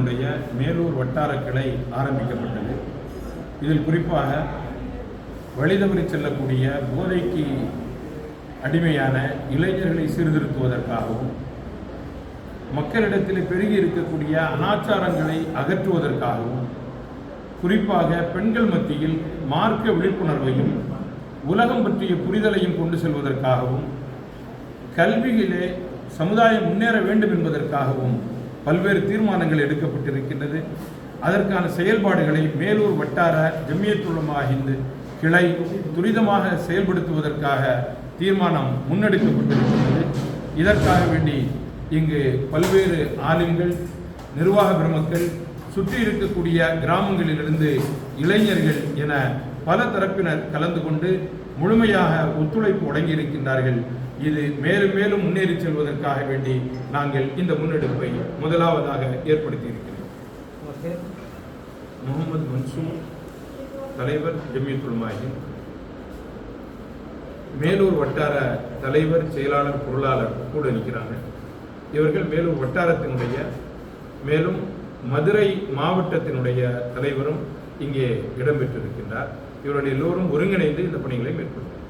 ஜமாத்தினுடைய மேலூர் வட்டார கிளை ஆரம்பிக்கப்பட்டது. இதில் குறிப்பாக வழிதவறி செல்லக்கூடிய போதைக்கு அடிமையான இளைஞர்களை சீர்திருத்துவதற்காகவும் மக்களிடத்தில் பெருகி இருக்கக்கூடிய அனாச்சாரங்களை அகற்றுவதற்காகவும் குறிப்பாக பெண்கள் மத்தியில் மார்க்க விழிப்புணர்வையும் உலகம் பற்றிய புரிதலையும் கொண்டு செல்வதற்காகவும் கல்வியிலே சமுதாயம் முன்னேற வேண்டும் என்பதற்காகவும் பல்வேறு தீர்மானங்கள் எடுக்கப்பட்டிருக்கின்றது. அதற்கான செயல்பாடுகளை மேலூர் வட்டார ஜமியத்துல் உலமா ஹிந்த் கிளை துரிதமாக செயல்படுத்துவதற்காக தீர்மானம் முன்னெடுக்கப்பட்டிருக்கிறது. இதற்காக வேண்டி இங்கு பல்வேறு ஆலிம்கள், நிர்வாக பெருமக்கள், சுற்றி இருக்கக்கூடிய கிராமங்களிலிருந்து இளைஞர்கள் என பல தரப்பினர் கலந்து கொண்டு முழுமையாக ஒத்துழைப்பு வழங்கியிருக்கின்றார்கள். இது மேலும் மேலும் முன்னேறி செல்வதற்காக வேண்டி நாங்கள் இந்த முன்னெடுப்பை முதலாவதாக ஏற்படுத்தியிருக்கிறோம். முகமது மன்சூர், தலைவர் ஜமியத்துல் உலமா ஹிந்த், மேலூர் வட்டார தலைவர், செயலாளர், பொருளாளர் கூட இருக்கிறாங்க. இவர்கள் மேலூர் வட்டாரத்தினுடைய மேலும் மதுரை மாவட்டத்தினுடைய தலைவரும் இங்கே இடம்பெற்றிருக்கின்றார். இவர்கள் எல்லோரும் ஒருங்கிணைந்து இந்த பணிகளை மேற்கொள்கிறார்.